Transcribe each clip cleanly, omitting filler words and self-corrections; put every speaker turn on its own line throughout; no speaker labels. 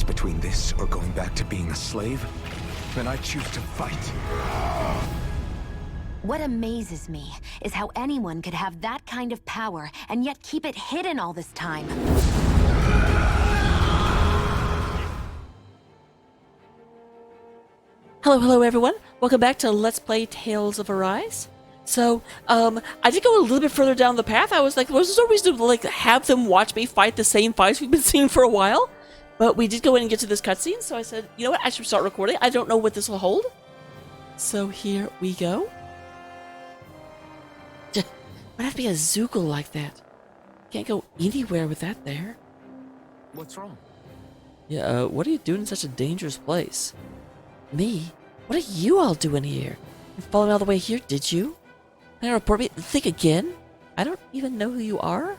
choice between this or going back to being a slave, then I choose to fight.
What amazes me is how anyone could have that kind of power and yet keep it hidden all this time.
Hello everyone. Welcome back to Let's Play Tales of Arise. So, I did go a little bit further down the path. I was like, there's no reason to like have them watch me fight the same fights we've been seeing for a while. But we did go in and get to this cutscene, so I said, you know what, I should start recording. I don't know what this will hold. So here we go. Might have to be a Zeugle like that. Can't go anywhere with that there.
What's wrong?
Yeah, what are you doing in such a dangerous place? Me? What are you all doing here? You followed me all the way here, did you? Can I report me? Think again? I don't even know who you are?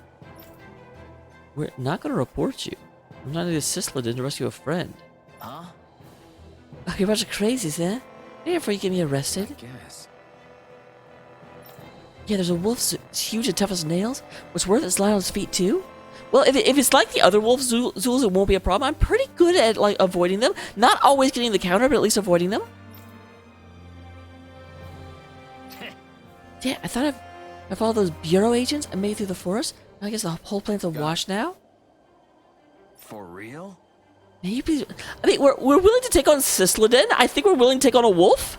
We're not gonna report you. I'm not an assistant to rescue a friend.
Huh?
Oh, you're a bunch of crazies, eh? Maybe before you get me arrested?
I guess.
Yeah, there's a wolf it's huge and tough as nails. What's worth it is lying on his feet too? Well, if it's like the other wolf Zeuls, it won't be a problem. I'm pretty good at like avoiding them. Not always getting the counter, but at least avoiding them. Yeah, I thought of all those bureau agents I made through the forest. I guess the whole plan's awash now.
For real?
Man, you please. I mean, we're willing to take on Cisladin. I think we're willing to take on a wolf.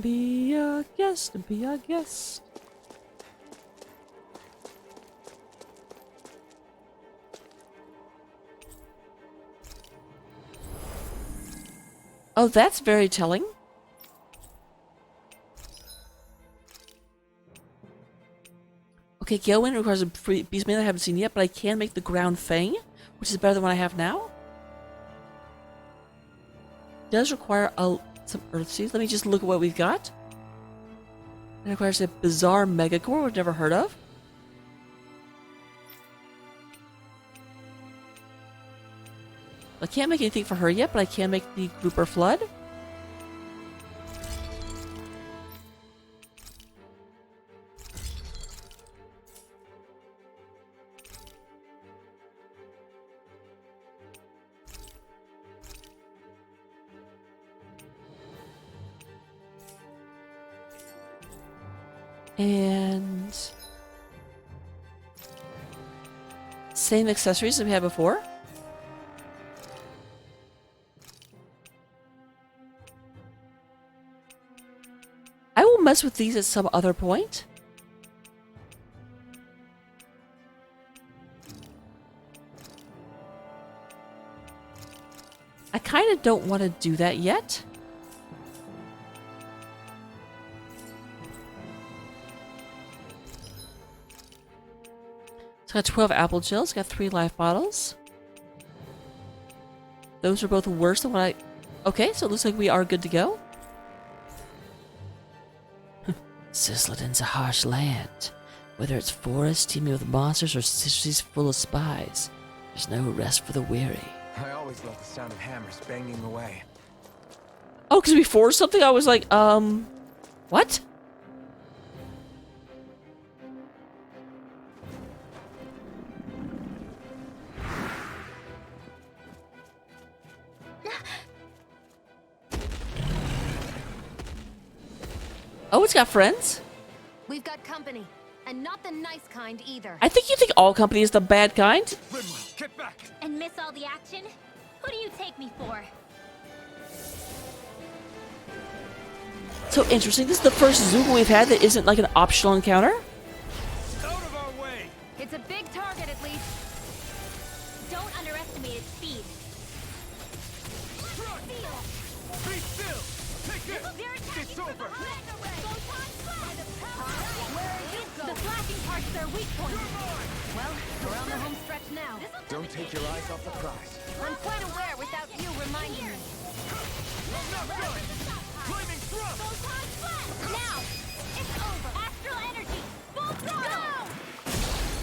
Be a guest. Be a guest. Oh, that's very telling. Okay, go in requires a beast mail I haven't seen yet, but I can make the ground fang, which is better than what I have now. Does require some earth seeds. Let me just look at what we've got. It requires a bizarre mega core we've never heard of. I can't make anything for her yet, but I can make the grouper flood. And same accessories as we had before. I will mess with these at some other point. I kind of don't want to do that yet. Got 12 apple gels, got 3 life bottles. Those are both worse than what I... Okay, so it looks like we are good to go. Cisladin's a harsh land. Whether it's forests teeming with monsters or cities full of spies, there's no rest for the weary.
I always love the sound of hammers banging away.
Oh, because we forged something? I was like, what? Oh, it's got friends.
We've got company, and not the nice kind either.
I think you think all company is the bad kind.
Rinwell, get back!
And miss all the action? Who do you take me for?
So interesting. This is the first Zeugle we've had that isn't like an optional encounter.
Out of our way!
It's a big target, at least.
Don't underestimate its speed.
Be still! Take it! It's over!
The flashing part's their weak point.
Well, we're on the home stretch now.
Don't take your eyes off the prize.
I'm quite aware without you reminding me.
Flaming thrust!
Now! It's over! Astral energy! Full throttle!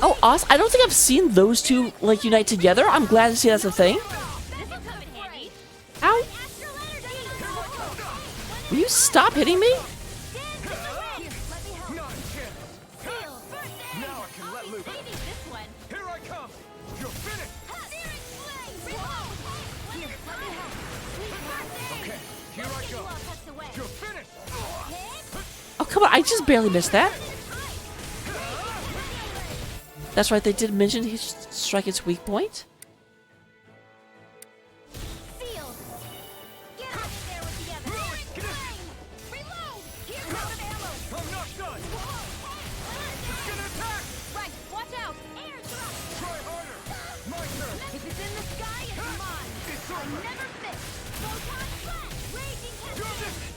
Oh, awesome. I don't think I've seen those two like unite together. I'm glad to see that's a thing.
This'll come in handy.
Ow.
Astral energy!
Will you stop hitting me?
Now I can let loose.
Maybe this one.
Here I come! You're finished!
come on, I just barely missed that. That's right, they did mention he should strike its weak point.
Sealed. Get out of there with the others. Reload. Here's out of ammo.
I'm not done! It's gonna attack!
Right. Watch out. Airdrop.
Try harder! My turn!
If it's in the sky, it's mine.
It's
I
over!
never miss. Photon flash. Raging cascade.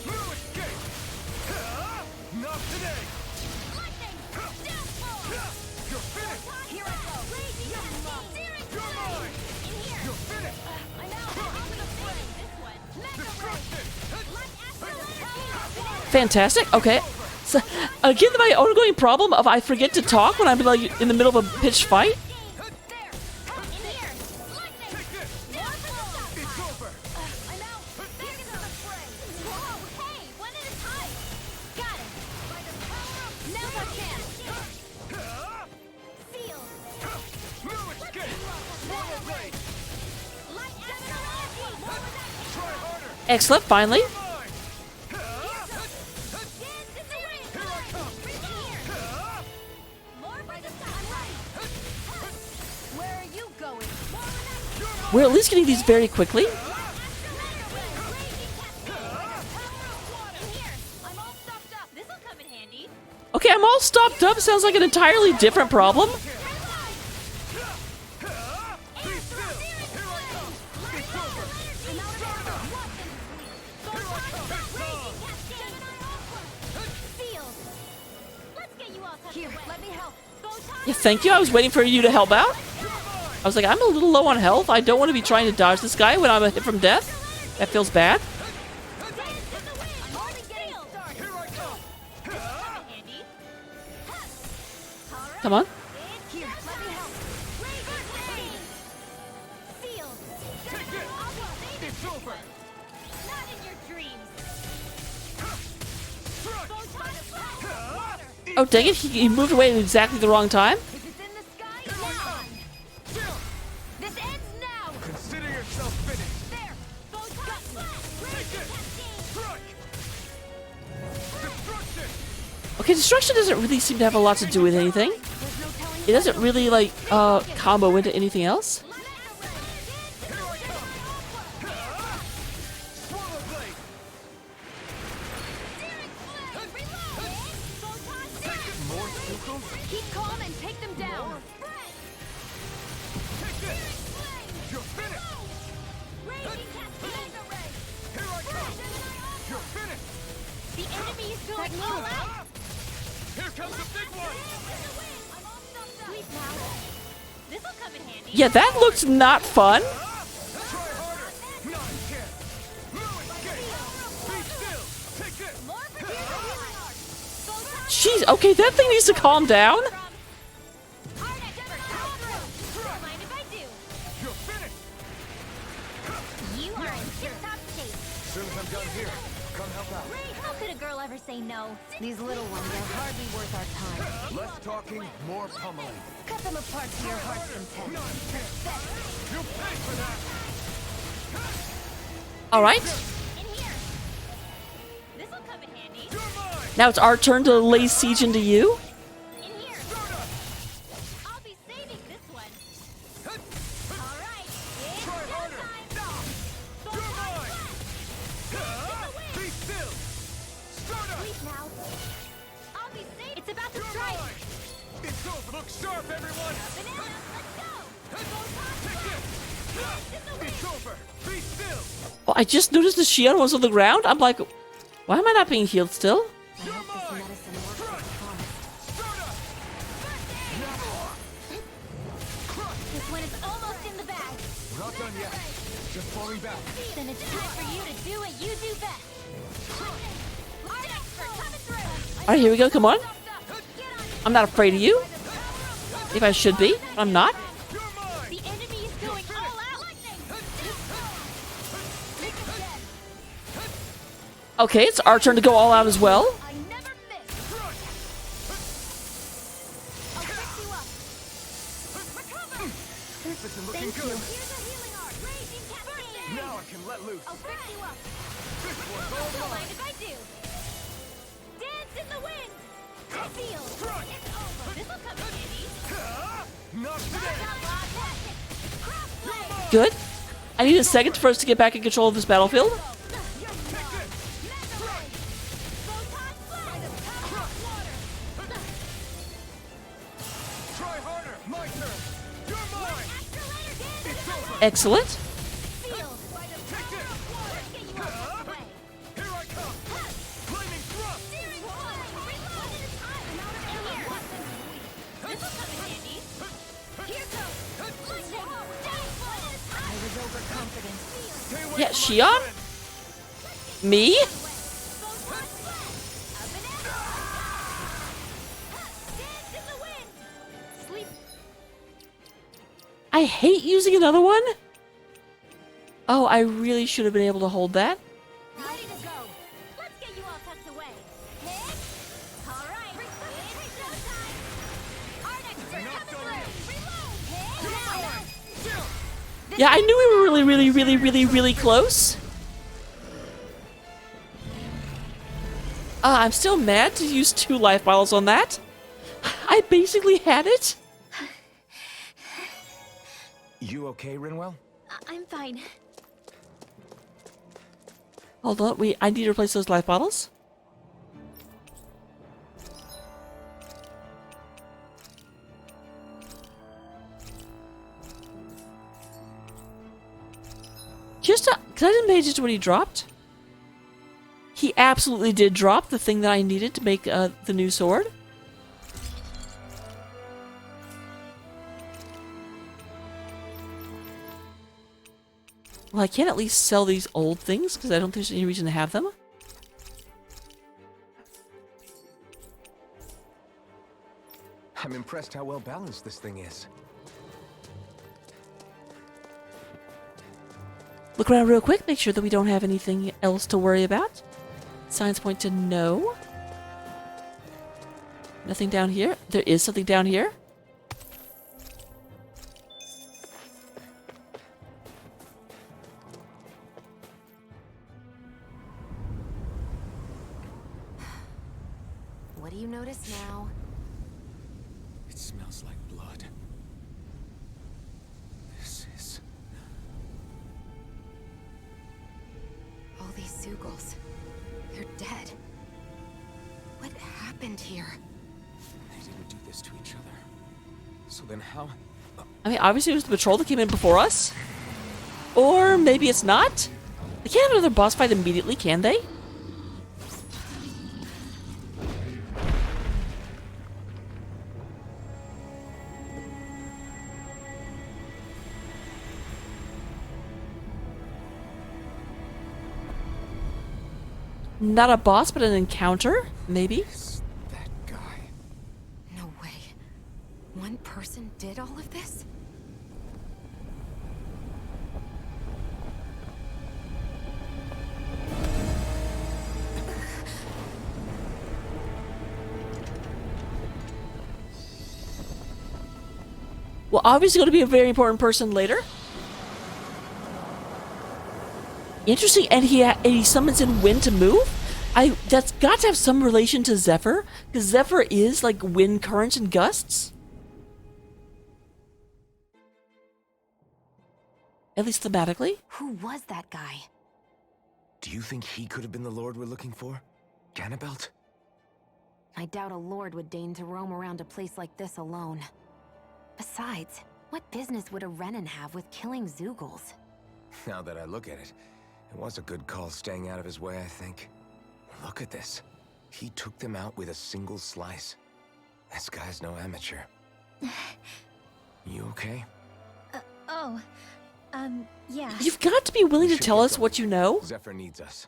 No escape! Not today!
Lightning. Downfall.
You're finished!
Here I go. Raging cascade. Searing
You're
flame.
mine!
In here.
You're finished!
I'm out. On to the flame. This one. Mega ray.
Destruction!
Light astral energy.
Fantastic. Okay. So, again, my ongoing problem of I forget to talk when I'm like in the middle of a pitched fight.
There. In here. Lightning.
Take this!
Downfall.
It's over!
I'm out. Back into the fray. Whoa, hey, one at a time. Got it. By the power of now's our chance. Sealed.
No escape! Moral blade!
Light astral energy.
Try harder!
Excellent. Finally.
Mine!
Dance in the wind. Here I come. Here. More by the sun. Where are you going?
We're at least getting these very quickly. Okay, I'm all stopped up. Sounds like an entirely different problem.
Be still! Here I come! It's over!
Here, let me help.
Yeah, thank you. I was waiting for you to help out. I was like, I'm a little low on health. I don't want to be trying to dodge this guy when I'm a hit from death. That feels bad.
Here I come!
Come on.
Here, let me help. Sealed.
Take this! It's over!
Not in your dreams.
Oh, dang it. He moved away at exactly the wrong time.
If it's in the sky, it's mine. This ends now.
Consider yourself finished!
There. Photon flash. Raging cascade.
Strike! Destruction!
Okay, destruction doesn't really seem to have a lot to do with anything.
There's no telling
It doesn't really, like, combo into anything else.
Here I come! Swallow blade! More Zeugle?
Keep calm and take them down.
Take this! You're finished! Here I come! You're finished!
The enemy is going all out.
Here comes the big one!
Sweet now. This'll come in handy.
Yeah, that looks not fun.
Try harder! Not a chance! No escape! Be still! Take this!
More for healing arts.
Jeez, okay, that thing needs to calm down.
Hard expert, come through. Don't mind if I do.
You're finished!
You are in tip-top shape.
Soon as I'm done here, come help out.
How could a girl ever say no?
These little ones are hardly worth our time.
Less talking, more pummeling.
Cut them apart to your heart's content.
Not a chance! You pay for that!
All right.
In here. This'll come in handy.
You're mine!
Now it's our turn to lay siege into you.
In here. I'll be saving this one. All right. It's
Try harder!
showtime.
You're mine! Be still! Start up!
Sleep now. I'll be safe. It's about to
You're
strike.
mine! It's over! Look sharp, everyone!
Banana, let's go.
Take this! It's over! Be still!
Well, I just noticed the shield was on the ground. I'm like, why am I not being healed still?
You're mine! Start up!
This one is almost in the bag.
We're not done yet. Just falling back.
Then it's time for you to do what you do best. Art expert coming through.
All right, here we go. Come on.
Get on.
I'm not afraid of you. If I should be, I'm not.
You're mine!
The enemy is going all out. Lightning. Make it dead.
Okay, it's our turn to go all out as well.
I never miss. I'll fix you up. Recover.
This isn't looking
Thank
good.
you. Here's a healing art. Raging cascade.
Now I can let loose.
I'll fix you up.
This one's
Don't
all
mind
mine.
if I do. Dance in the wind. Zephyr.
Strike.
It's over. This'll come in handy.
Not today.
Good. I need a second for us to get back in control of this battlefield.
Try harder. My turn. You're mine. It's over.
Excellent.
Here I come. Flaming thrust. Stay away
Yeah,
from my
Shion?
friend.
Me? I hate using another one. Oh, I really should have been able to hold that.
Ready to go. Let's get you all tucked away. Hit. All right. It's showtime. Our next turn
Not
coming
done
through.
yet.
Reload. Hit.
Yeah, I knew we were really close. I'm still mad to use 2 life bottles on that. I basically had it.
You okay, Rinwell?
I'm fine.
Hold on, I need to replace those life bottles. Because I didn't pay attention to what he dropped. He absolutely did drop the thing that I needed to make the new sword. Well, I can't at least sell these old things because I don't think there's any reason to have them.
I'm impressed how well balanced this thing is.
Look around real quick, make sure that we don't have anything else to worry about. Signs point to no. Nothing down here. There is something down here.
What do you notice now?
It smells like blood. This is...
All these Zeugles. They're dead. What happened here?
They didn't do this to each other. So then how...
I mean, obviously it was the patrol that came in before us. Or maybe it's not. They can't have another boss fight immediately, can they? Not a boss, but an encounter? Maybe?
Is that guy?
No way. One person did all of this?
Well, obviously going to be a very important person later. Interesting, and he summons in wind to move? That's got to have some relation to Zephyr, because Zephyr is like wind currents and gusts. At least thematically.
Who was that guy?
Do you think he could have been the lord we're looking for? Ganabelt?
I doubt a lord would deign to roam around a place like this alone. Besides, what business would a Renan have with killing Zeugles?
Now that I look at it, it was a good call staying out of his way, I think. Look at this. He took them out with a single slice. This guy's no amateur. You okay?
Yeah.
You've got to be willing to
should
tell
get
us
going.
what you know.
Zephyr needs us.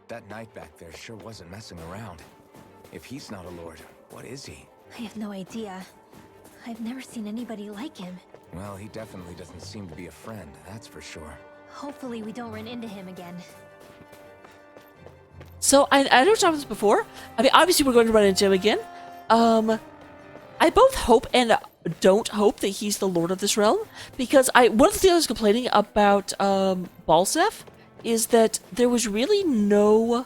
That knight back there sure wasn't messing around. If he's not a lord, what is he?
I have no idea. I've never seen anybody like him.
Well, he definitely doesn't seem to be a friend, that's for sure.
Hopefully we don't run into him again.
So, I know we've talked about this before. I mean, obviously we're going to run into him again. I both hope and don't hope that he's the lord of this realm, because one of the things I was complaining about Balsef is that there was really no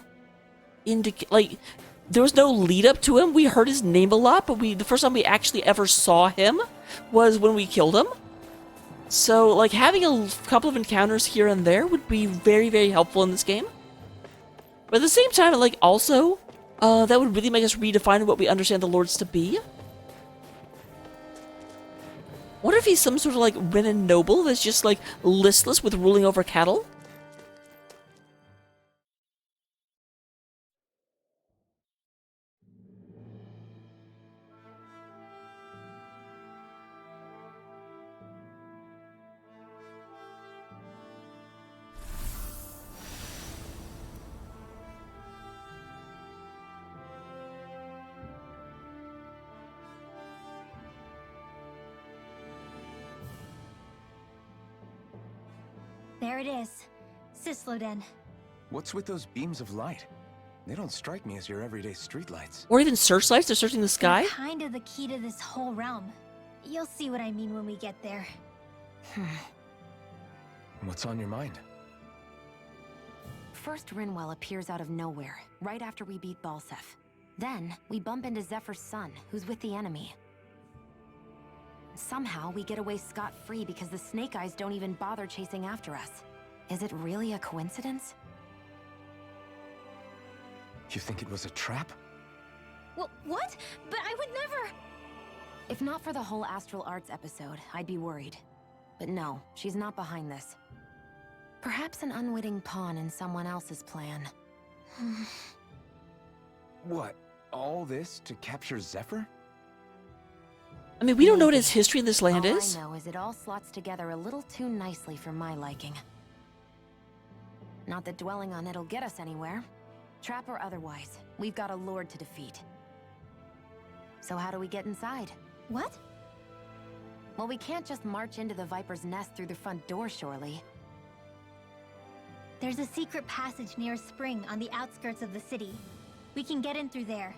there was no lead up to him. We heard his name a lot, but the first time we actually ever saw him was when we killed him. So, like, having a couple of encounters here and there would be very, very helpful in this game. But at the same time, like, also, that would really make us redefine what we understand the lords to be. Wonder if he's some sort of, like, Renin noble that's just, like, listless with ruling over cattle?
There it is. Sisloden.
What's with those beams of light? They don't strike me as your everyday streetlights.
Or even searchlights, they're searching the sky?
They're kind of the key to this whole realm. You'll see what I mean when we get there.
What's on your mind?
First, Rinwell appears out of nowhere, right after we beat Balsef. Then, we bump into Zephyr's son, who's with the enemy. Somehow, we get away scot-free because the Snake Eyes don't even bother chasing after us. Is it really a coincidence?
You think it was a trap?
What? But I would never...
If not for the whole Astral Arts episode, I'd be worried. But no, she's not behind this. Perhaps an unwitting pawn in someone else's plan.
What? All this to capture Zephyr?
I mean, we don't know what his history in this land is.
All I know is it all slots together a little too nicely for my liking. Not that dwelling on it'll get us anywhere. Trap or otherwise, we've got a lord to defeat. So how do we get inside?
What?
Well, we can't just march into the Viper's nest through the front door, surely.
There's a secret passage near a spring on the outskirts of the city. We can get in through there.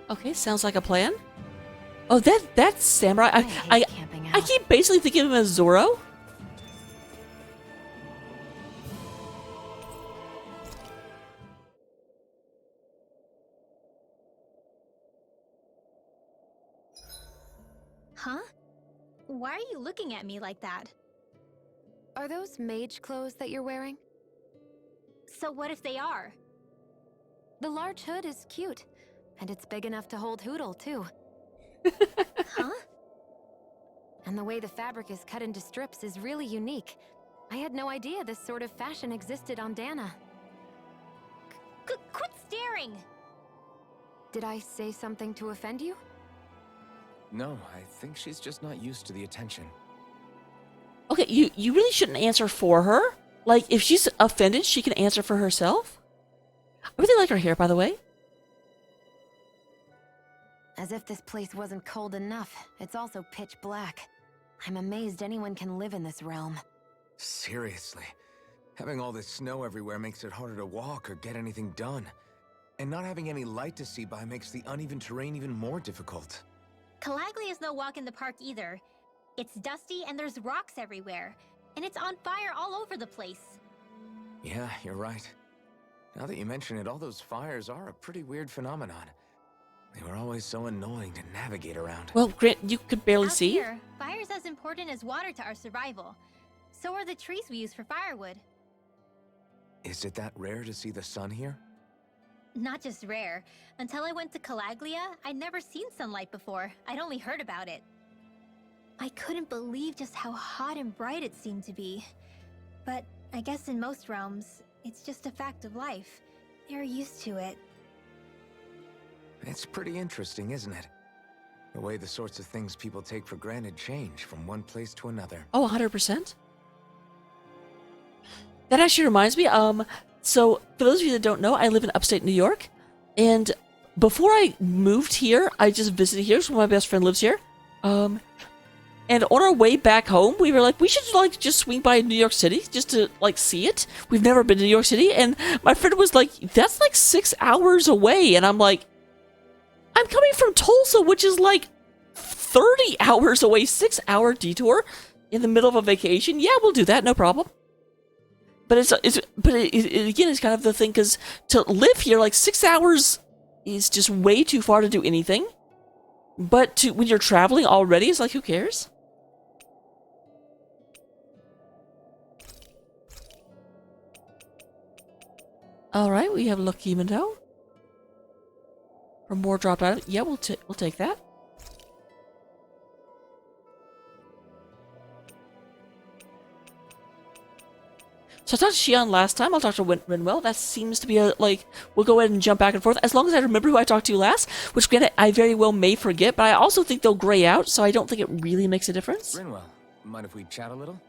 Okay, sounds like a plan. Oh, that's Samurai.
hate camping out.
I keep basically thinking of him as Zoro.
Huh? Why are you looking at me like that?
Are those mage clothes that you're wearing?
So what if they are?
The large hood is cute, and it's big enough to hold Hootle, too.
Huh?
And the way the fabric is cut into strips is really unique. I had no idea this sort of fashion existed on Dana.
Quit staring!
Did I say something to offend you?
No, I think she's just not used to the attention.
Okay, you really shouldn't answer for her. Like, if she's offended, she can answer for herself. I really like her hair, by the way.
As if this place wasn't cold enough, it's also pitch black. I'm amazed anyone can live in this realm.
Seriously. Having all this snow everywhere makes it harder to walk or get anything done. And not having any light to see by makes the uneven terrain even more difficult.
Calaglia is no walk in the park either. It's dusty and there's rocks everywhere. And it's on fire all over the place.
Yeah, you're right. Now that you mention it, all those fires are a pretty weird phenomenon. They were always so annoying to navigate around.
Well, Grant, you could barely
Out
see.
here, fire's as important as water to our survival. So are the trees we use for firewood.
Is it that rare to see the sun here?
Not just rare. Until I went to Calaglia, I'd never seen sunlight before. I'd only heard about it. I couldn't believe just how hot and bright it seemed to be. But I guess in most realms, it's just a fact of life. They're used to it.
It's pretty interesting, isn't it? The way the sorts of things people take for granted change from one place to another.
Oh, 100%. That actually reminds me, so for those of you that don't know, I live in upstate New York, and before I moved here, I just visited here, so my best friend lives here. And on our way back home, we were like, we should like just swing by New York City just to like see it. We've never been to New York City, and my friend was like, that's like 6 hours away, and I'm like, I'm coming from Tulsa, which is like 30 hours away, 6-hour detour in the middle of a vacation. Yeah, we'll do that, no problem. But again, it's kind of the thing, because to live here, like 6 hours is just way too far to do anything. But when you're traveling already, it's like, who cares? Alright, we have Lucky Window. Or more dropped out. Yeah, we'll take that. So I talked to Xian last time. I'll talk to Rinwell. That seems to be like, we'll go ahead and jump back and forth. As long as I remember who I talked to last, which granted, I very well may forget, but I also think they'll gray out, so I don't think it really makes a difference.
Rinwell, mind if we chat a little?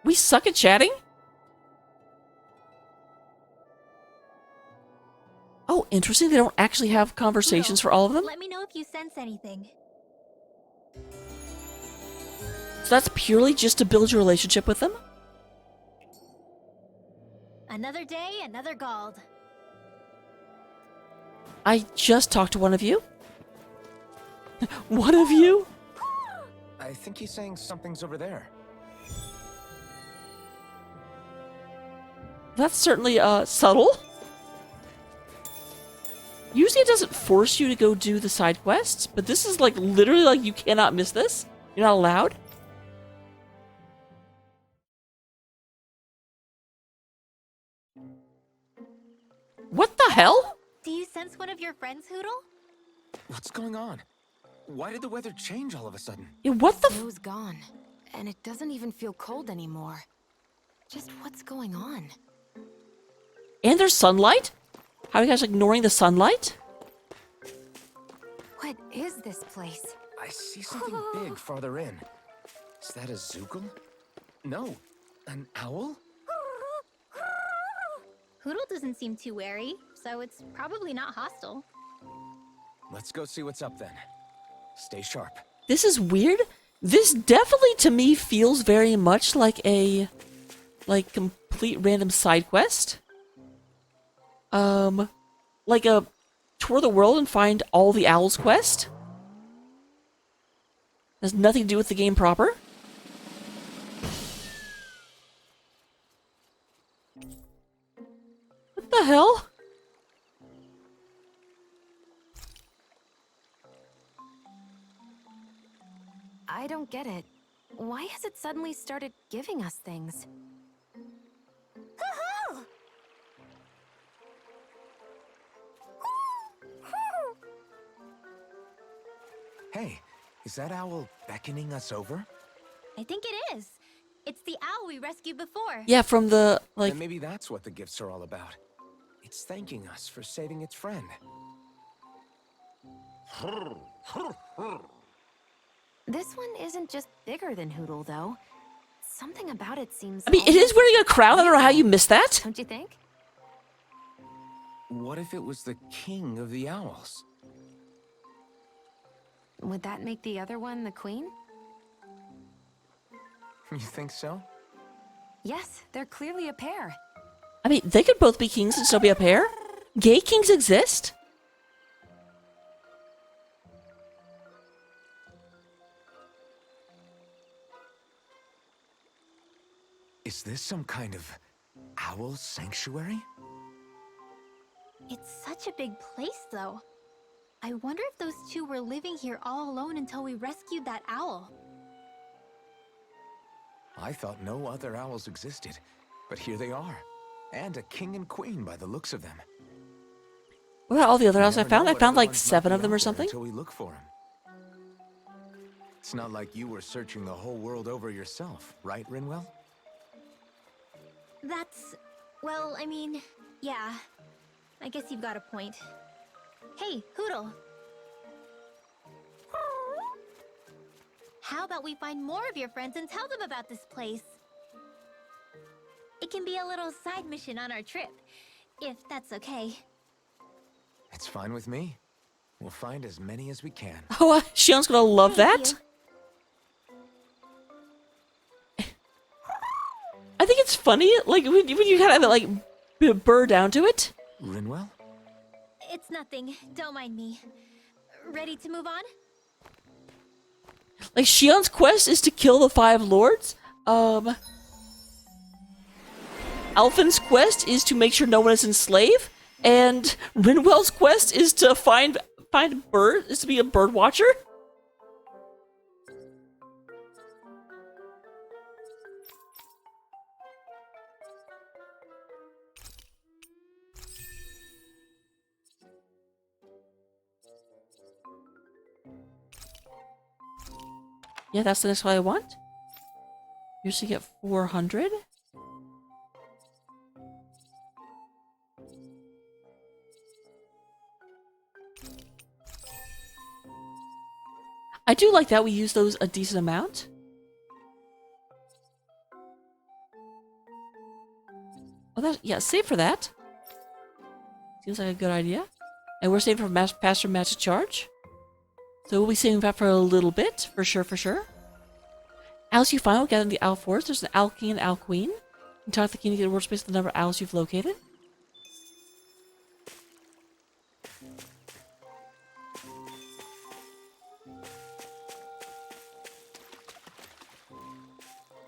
We suck at chatting? Oh, interesting. They don't actually have conversations for all of them?
Let me know if you sense anything.
So that's purely just to build your relationship with them?
Another day, another Gald.
I just talked to one of you. One of you?
I think he's saying something's over there.
That's certainly subtle. Usually it doesn't force you to go do the side quests, but this is like literally like you cannot miss this. You're not allowed. What the hell?
Do you sense one of your friends, Hoodle?
What's going on? Why did the weather change all of a sudden?
Yeah, what the
Snow's gone, and it doesn't even feel cold anymore. Just what's going on?
And there's sunlight? How are you guys ignoring the sunlight?
What is this place?
I see something big farther in. Is that a Zeugle? No, an owl?
Hoodle doesn't seem too wary, so it's probably not hostile.
Let's go see what's up then. Stay sharp.
This is weird. This definitely to me feels very much like a complete random side quest. Like a tour the world and find all the owls quest. Has nothing to do with the game proper. What the hell?
I don't get it. Why has it suddenly started giving us things?
Hey, is that owl beckoning us over?
I think it is. It's the owl we rescued before.
Yeah, from the, like...
Then maybe that's what the gifts are all about. It's thanking us for saving its friend.
This one isn't just bigger than Hoodle, though. Something about it seems...
I mean, it is wearing a crown. I don't know how you missed that.
Don't you think?
What if it was the king of the owls?
Would that make the other one the queen?
You think so?
Yes, they're clearly a pair.
I mean, they could both be kings and still be a pair. Gay kings exist.
Is this some kind of owl sanctuary?
It's such a big place, though. I wonder if those two were living here all alone until we rescued that owl.
I thought no other owls existed, but here they are. And a king and queen by the looks of them.
What about all the other owls I
Never
found?
know
I
what
found like
other ones
7
might
of
be
them or
out there
something.
Until we look for them. It's not like you were searching the whole world over yourself, right, Rinwell?
That's... well, I mean, yeah. I guess you've got a point. Hey, Hoodle. How about we find more of your friends and tell them about this place? It can be a little side mission on our trip, if that's okay.
It's fine with me. We'll find as many as we can.
Oh, Shion's gonna love
Thank
that.
you.
I think it's funny, like when you kind of like burr down to it.
Rinwell?
It's nothing. Don't mind me. Ready to move on?
Like, Shion's quest is to kill the 5 lords. Alphen's quest is to make sure no one is enslaved. And Rinwell's quest is to find a bird, is to be a bird watcher. Yeah, that's the next one I want. You should get 400. I do like that we use those a decent amount. Oh, that, yeah, save for that. Seems like a good idea. And we're saving for Pastor Magic Charge. So we'll be saving that for a little bit, for sure, for sure. Owls you find will gather in the Owl Forest. There's an Owl King and Owl Queen. You can talk to the king to get a word space with the number of owls you've located.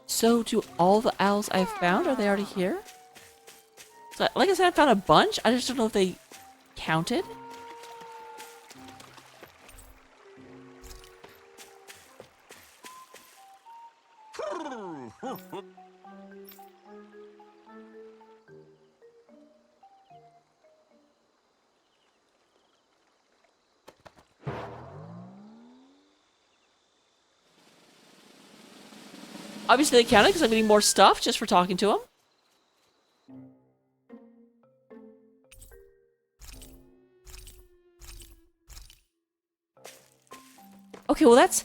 So, do all the owls I've found, are they already here? So, like I said, I found a bunch. I just don't know if they counted. Obviously they counted because I'm getting more stuff just for talking to them. Okay, well that's...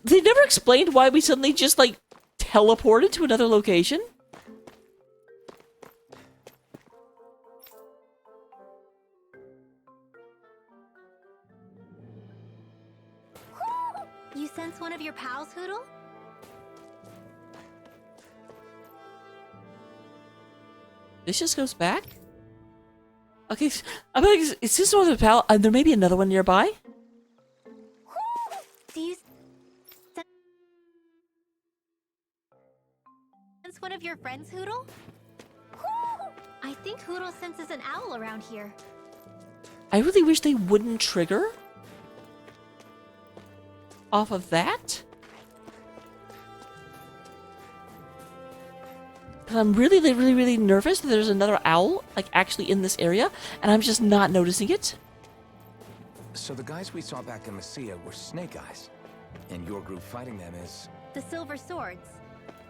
They never explained why we suddenly just, like, teleported to another location.
You sense one of your pals, Hoodle?
This just goes back? Okay, I'm like, is this one of the pal? There may be another one nearby.
Do you sense one of your friends, Hoodle? I think Hoodle senses an owl around here.
I really wish they wouldn't trigger off of that. Because I'm really nervous that there's another owl, like, actually in this area, and I'm just not noticing it.
So the guys we saw back in Messia were Snake Eyes, and your group fighting them is...
The Silver Swords.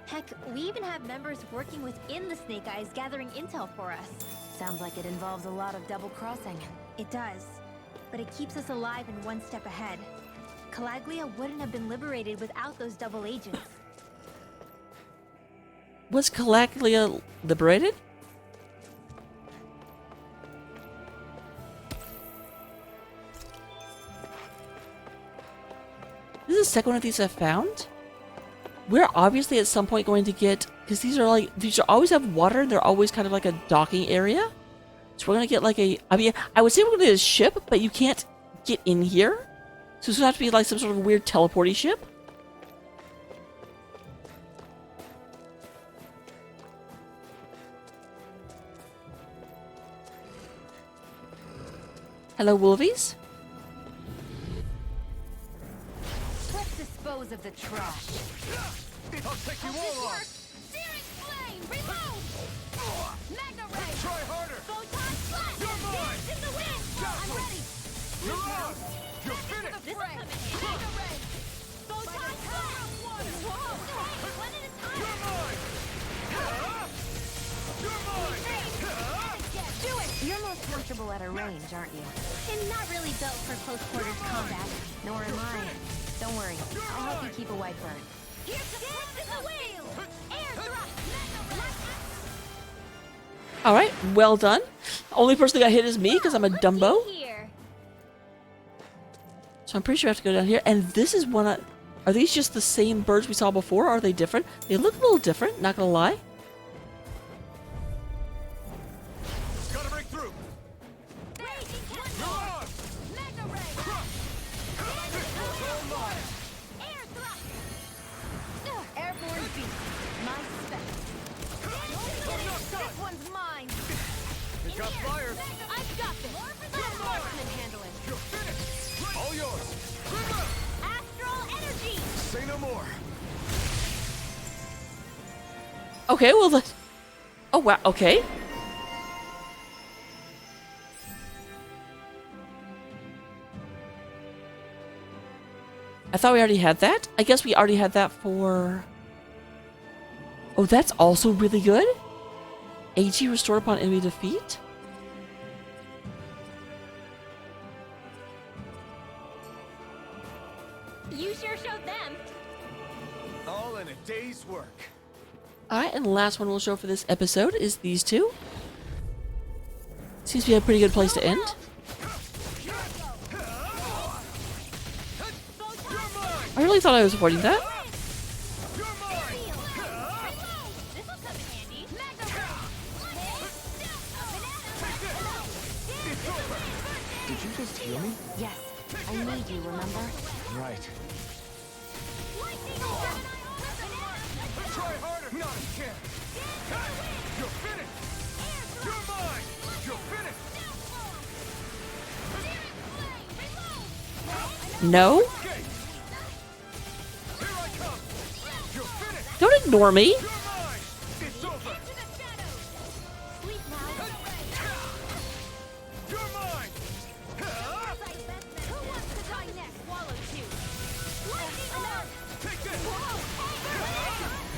Heck, we even have members working within the Snake Eyes gathering intel for us.
Sounds like it involves a lot of double-crossing.
It does, but it keeps us alive and one step ahead. Calaglia wouldn't have been liberated without those double agents.
Was Calaglia liberated? This is the second one of these I've found. We're obviously at some point going to get, because these are always have water and they're always kind of like a docking area. So we're gonna get like I would say we're gonna get a ship, but you can't get in here. So it's gonna have to be like some sort of weird teleporty ship. Hello, Wolvies.
Let's dispose of the trash.
I'll take you all on!
Searing flame, remove! Magna Ray!
Try harder!
Photon slash!
You're mine!
Dance in the wind! I'm ready!
You're out! You're finished!
This is coming in! Magna Ray! Photon slash! Whoa! Hey, one at a time!
You're mine! You're mine!
Do it!
You're most comfortable at a range, aren't you?
And not really built for close quarters combat.
Nor am I. Don't worry. I'll help you keep a white bird.
Here's the dance in the wheel! Air thrust! Magna Ray!
Alright, well done. Only person that got hit is me because I'm a Dumbo.
Here.
So I'm pretty sure I have to go down here. And this is one are these just the same birds we saw before? Or are they different? They look a little different, not gonna lie.
got fire.
I've got this. Let Marksman handle it.
You're finished. All yours.
Astral energy!
Say no more.
Okay, well, oh, wow, okay. I thought we already had that. I guess we already had that for... Oh, that's also really good. AG restored upon enemy defeat.
You sure showed them.
All in a day's work.
Alright, and the last one we'll show for this episode is these two. Seems to be a pretty good place to end. I really thought I was avoiding that.
Did you just heal me?
Yes, I need you, remember?
Right. Try harder. Not a chance. You're finished. You're mine. You're finished.
No?
Okay. Here I come. You're finished.
Don't ignore me.
You're mine. It's over. You're mine. Take this.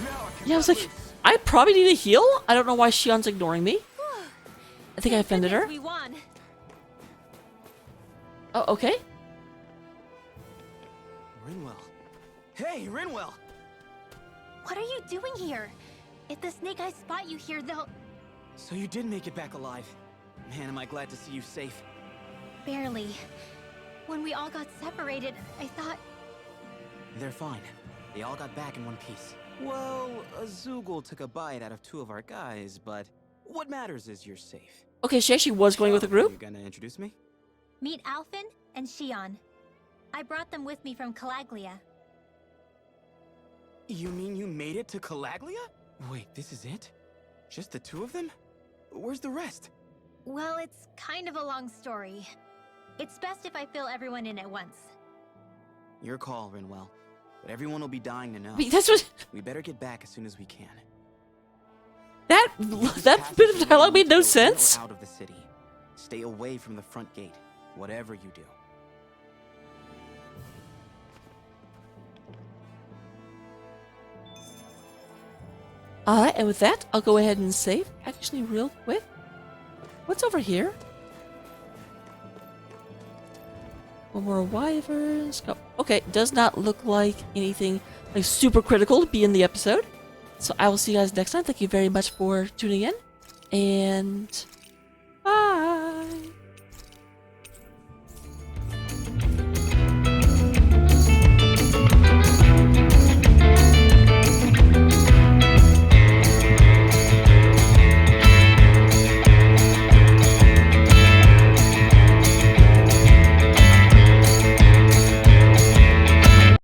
Now I can
Yeah, I was like, I probably need a heal. I don't know why Shion's ignoring me. I think I offended her.
We won.
Oh, okay.
Rinwell. Hey, Rinwell!
What are you doing here? If the snake eyes spot you here, they'll...
So you did make it back alive. Man, am I glad to see you safe.
Barely. When we all got separated, I thought...
They're fine. They all got back in one piece. Well, a Zeugle took a bite out of 2 of our guys, but what matters is you're safe.
Okay, she actually was going with a
You
group.
gonna introduce me?
Meet Alphen and Shion. I brought them with me from Calaglia.
You mean you made it to Calaglia? Wait, this is it? Just the 2 of them? Where's the rest?
Well, it's kind of a long story. It's best if I fill everyone in at once.
Your call, Rinwell. But everyone will be dying to know.
Wait, that's what...
We better get back as soon as we can.
That bit of dialogue made no sense.
Out of the city. Stay away from the front gate, whatever you do.
Alright, and with that, I'll go ahead and save. Actually, real quick. What's over here? One more wyverns. Go. Okay, does not look like anything like super critical to be in the episode. So I will see you guys next time. Thank you very much for tuning in. And